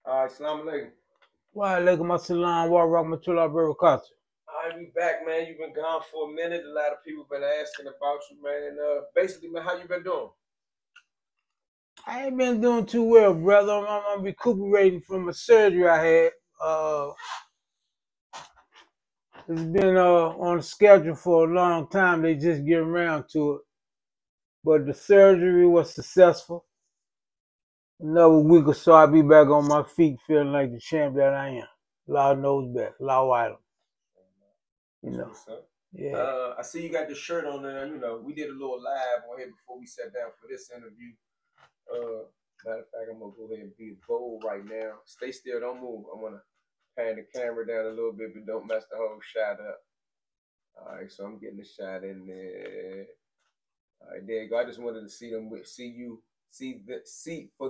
Assalamu alaikum. Wa alaikum assalam wa rahmatullahi wa barakatuh. We back, man. You've been gone for a minute. A lot of people been asking about you, man. Basically, man, how you been doing? I ain't been doing too well, brother. I'm recuperating from a surgery I had. It's been on schedule for a long time. They just get around to it. But the surgery was successful. Another week or so, I'll be back on my feet feeling like the champ that I am. Lord knows best. Allahu Alam. You know. Yeah. I see you got the shirt on there. You know, we did a little live on here before we sat down for this interview. Matter of fact, I'm gonna go ahead and be bold right now. Stay still, don't move. I'm gonna pan the camera down a little bit, but don't mess the whole shot up. All right, so I'm getting the shot in there. All right, there you go. I just wanted to see them for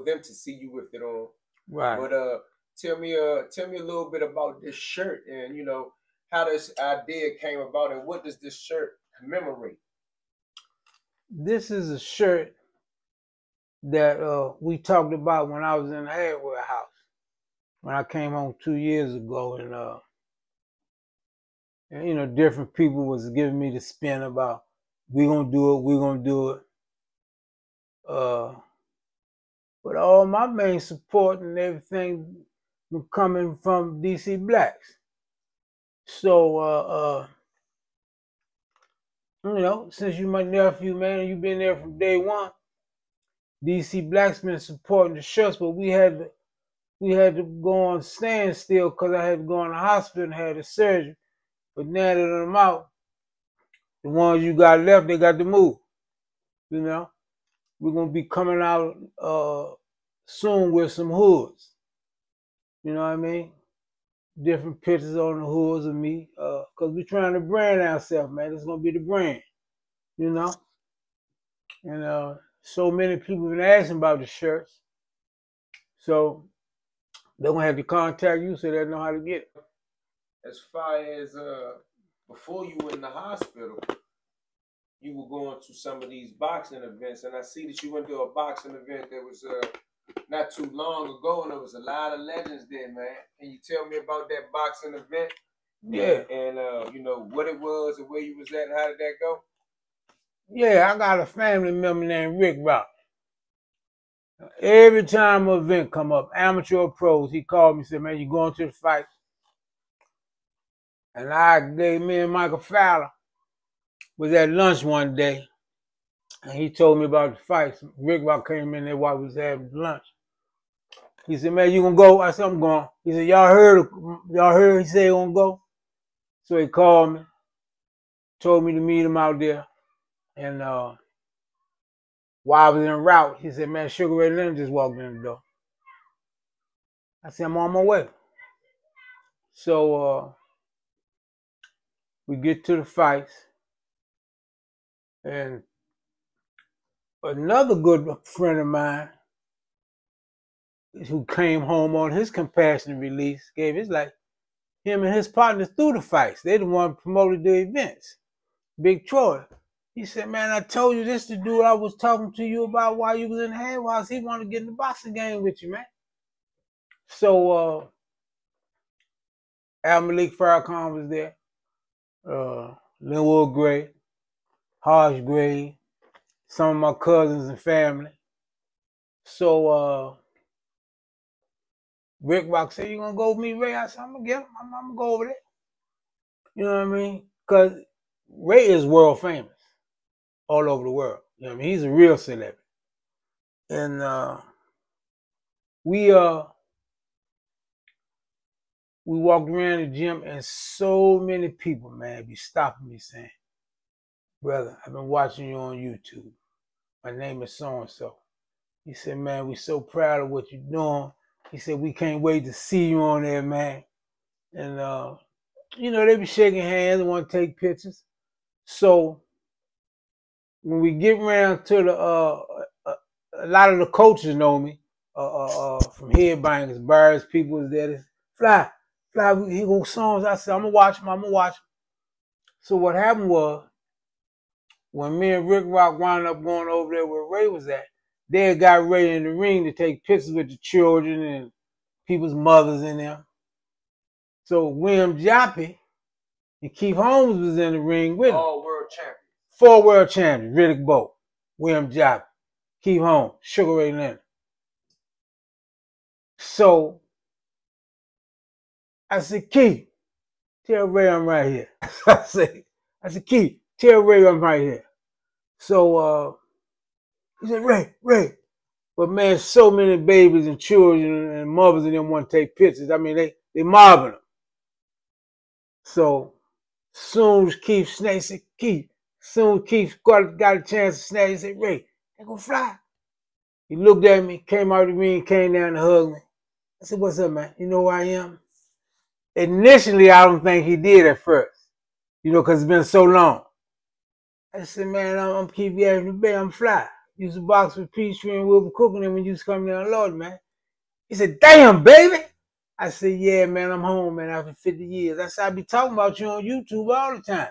them to see you with it on. Right. But tell me a little bit about this shirt and how this idea came about and what does this shirt commemorate? This is a shirt that we talked about when I was in the hardware house. When I came home 2 years ago, and different people was giving me the spin about we're gonna do it. But all my main support and everything was coming from DC Blacks. So since you my nephew, man, you've been there from day one. DC Blacks been supporting the shirts, but we had to go on standstill because I had to go in the hospital and had a surgery. But now that I'm out, the ones you got left, they got to move. You know, we're gonna be coming out soon with some hoods. You know what I mean? Different pictures on the hoods of me, because we're trying to brand ourselves, man. It's gonna be the brand, you know. And so many people been asking about the shirts, so they're gonna have to contact you so they know how to get it. As far as before you were in the hospital, you were going to some of these boxing events, and I see that you went to a boxing event that was not too long ago, and there was a lot of legends there, man. Can you tell me about that boxing event? Yeah. And what it was and where you was at and how did that go? Yeah, I got a family member named Rick Rock. Every time an event come up, amateur or pros, he called me and said, man, you going to the fight? And me and Michael Fowler was at lunch one day, and he told me about the fights. Rick Rock came in there while we was having lunch. He said, man, you gonna go? I said, I'm going. He said, y'all heard he said he gonna go? So he called me, told me to meet him out there. And while I was en route, he said, man, Sugar Ray Leonard just walked in the door. I said, I'm on my way. So we get to the fights. And another good friend of mine who came home on his compassionate release gave his life. Him and his partners through the fights. They the one promoted the events. Big Troy. He said, man, I told you this the dude I was talking to you about while you was in the house. He wanted to get in the boxing game with you, man. So Al Malik Farrakhan was there. Linwood Gray, Harsh Gray, some of my cousins and family. So Rick Rock said, you gonna go with me, Ray? I said, I'm gonna get him. I'm gonna go over there. You know what I mean? Because Ray is world famous all over the world. You know what I mean? He's a real celebrity. And we walked around the gym and so many people, man, be stopping me saying, brother, I've been watching you on YouTube. My name is so-and-so. He said, man, we're so proud of what you're doing. He said, we can't wait to see you on there, man. And, they be shaking hands and want to take pictures. So when we get around to a lot of the coaches know me from Headbangers, Bars, people was there. Fly, he go songs. I said, I'm gonna watch him. So what happened was, when me and Rick Rock wound up going over there where Ray was at, they had got Ray in the ring to take pictures with the children and people's mothers in there. So William Joppy and Keith Holmes was in the ring with him. All world champions. 4 world champions, Riddick Bowe, William Joppy, Keith Holmes, Sugar Ray Leonard. So I said, Keith, tell Ray I'm right here. I said, Keith, tell Ray I'm right here. So he said, Ray. But man, so many babies and children and mothers and them want to take pictures. I mean, they mobbing them. So soon as Keith snatched, said, Keith. Soon Keith got a chance to snatch, he said, Ray, they gonna fly. He looked at me, came out of the ring, came down and hugged me. I said, what's up, man? You know who I am? Initially, I don't think he did at first, because it's been so long. I said, man, I'm Keith Avenue Bay, I'm fly. Used to box with Peachtree and Wilbur Cook and them when you used to come down Lord, man. He said, damn, baby. I said, yeah, man, I'm home, man, after 50 years. I said, I be talking about you on YouTube all the time.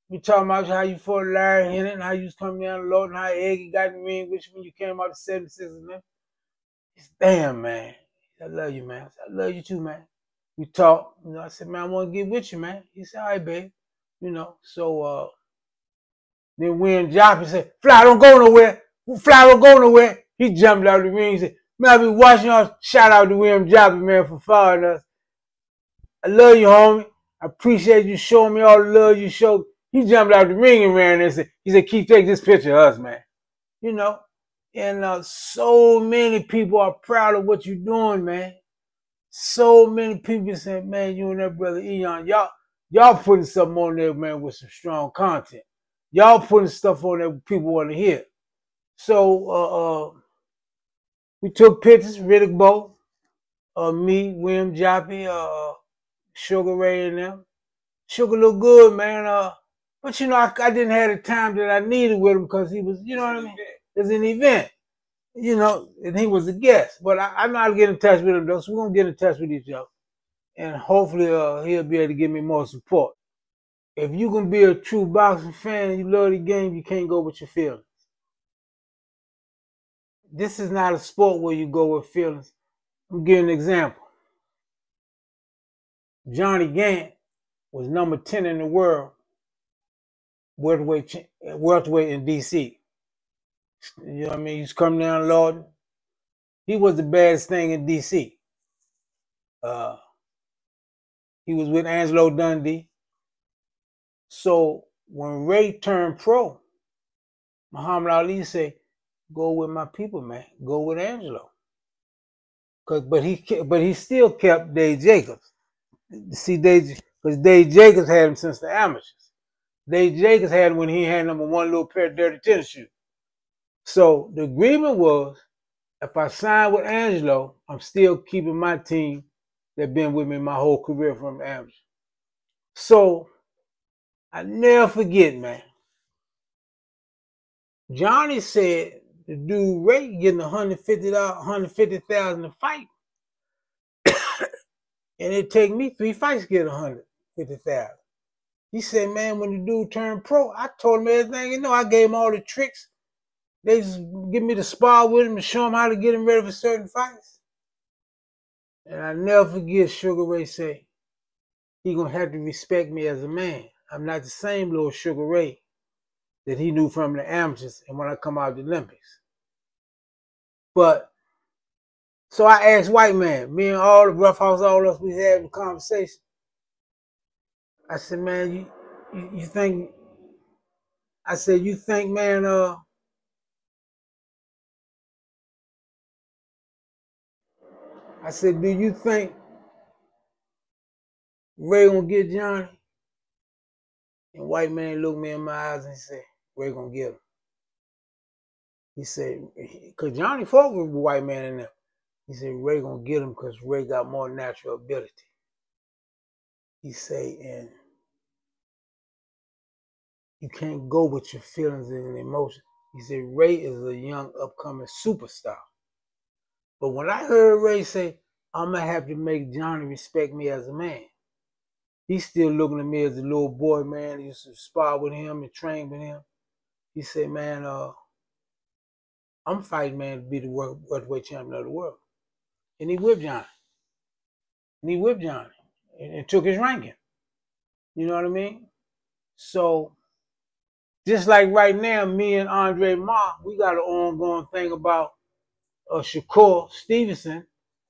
We talking about how you fought Larry Henry and how you was coming down the Lord and how Eggy got in the ring with you when you came out of 76, man. He said, damn, man. I love you, man. I said, I love you too, man. We talked. I said, man, I want to get with you, man. He said, all right, babe. So then William Joppy said, Fly, don't go nowhere. Fly, don't go nowhere. He jumped out of the ring. He said, man, I be watching y'all. Shout out to William Joppy, man, for following us. I love you, homie. I appreciate you showing me all the love you showed. He jumped out of the ring and ran and said, Keith, take this picture of us, man. And so many people are proud of what you're doing, man. So many people say, man, you and that brother Eon, y'all putting something on there, man, with some strong content. Y'all putting stuff on there people want to hear. So we took pictures, Riddick Bowe, me, William Joppy, Sugar Ray and them. Sugar looked good, man. But I didn't have the time that I needed with him because he was, what I mean? It was an event, and he was a guest. But I know how to get in touch with him, though, so we're going to get in touch with each other. And hopefully he'll be able to give me more support. If you can be a true boxing fan and you love the game, you can't go with your feelings. This is not a sport where you go with feelings. I'm giving an example. Johnny Gant was number 10 in the world, welterweight in DC. You know what I mean? He's coming down Lord. He was the baddest thing in DC. He was with Angelo Dundee. So when Ray turned pro, Muhammad Ali said, go with my people, man. Go with Angelo. But he still kept Dave Jacobs. See, because Dave Jacobs had him since the amateurs. Dave Jacobs had him when he had number 1 little pair of dirty tennis shoes. So the agreement was, if I sign with Angelo, I'm still keeping my team that been with me my whole career from the amateurs. So I never forget, man. Johnny said the dude Ray getting $150,000 to fight. And it take me 3 fights to get $150,000. He said, man, when the dude turned pro, I told him everything. I gave him all the tricks. They just give me the spar with him and show him how to get him ready for certain fights. And I never forget Sugar Ray say, he gonna have to respect me as a man. I'm not the same little Sugar Ray that he knew from the amateurs and when I come out of the Olympics. But, so I asked White Man, me and all the Rough House, all of us, we had a conversation. I said, man, you think, man, I said, do you think Ray gonna get Johnny? And White Man looked me in my eyes and said, Ray gonna get him. He said, because Johnny fought with the White Man in there. He said, Ray gonna get him because Ray got more natural ability. He said, and you can't go with your feelings and emotions. He said, Ray is a young, upcoming superstar. But when I heard Ray say, I'm going to have to make Johnny respect me as a man, he's still looking at me as a little boy, man. He used to spar with him and train with him. He said, man, I'm fighting, man, to be the welterweight champion of the world. And he whipped Johnny. and he whipped Johnny and took his ranking. You know what I mean? So, just like right now, me and Andre Ma, we got an ongoing thing about Shakur Stevenson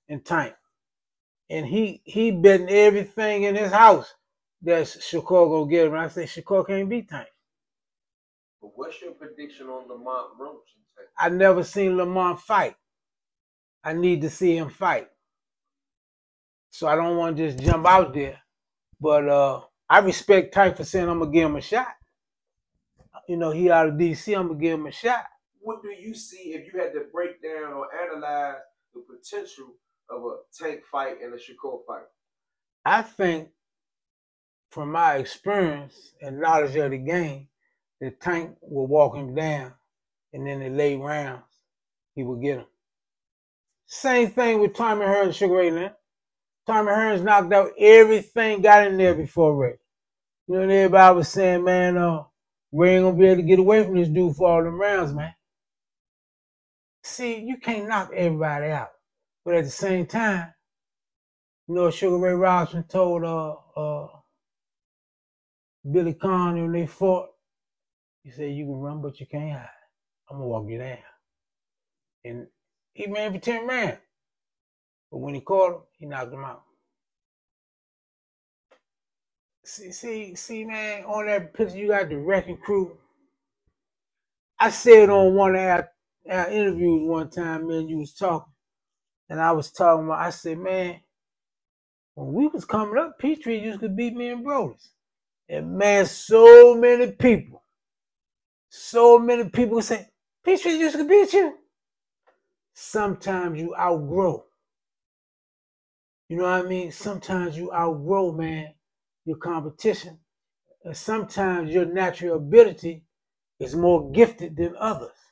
and Tank. And he betting everything in his house that Shakur gonna get him. And I say Shakur can't beat Tank. But what's your prediction on Lamont Roach? I never seen Lamont fight. I need to see him fight. So I don't want to just jump out there. But I respect Tank for saying I'm gonna give him a shot. You know, he out of DC, I'm gonna give him a shot. What do you see if you had to break down or analyze the potential of a Tank fight and a Shakur fight? I think, from my experience and knowledge of the game, the Tank will walk him down, and then in the late rounds, he will get him. Same thing with Tommy Hearns, Sugar Ray Leonard. Tommy Hearns knocked out everything, got in there before Ray. You know, and everybody was saying, man, Ray ain't gonna be able to get away from this dude for all them rounds, man. See, you can't knock everybody out. But at the same time, you know, Sugar Ray Robinson told Billy Conn when they fought, he said, you can run, but you can't hide. I'm gonna walk you down. And he ran for 10 rounds. But when he caught him, he knocked him out. See, man, on that picture, you got the Wrecking Crew. I said on one of our interviews one time, man, you was talking, and I was talking about, I said, man, when we was coming up, Peachtree used to beat me and Brothers. And man, so many people say, Peachtree used to beat you. Sometimes you outgrow. You know what I mean? Sometimes you outgrow, man, your competition. And sometimes your natural ability is more gifted than others.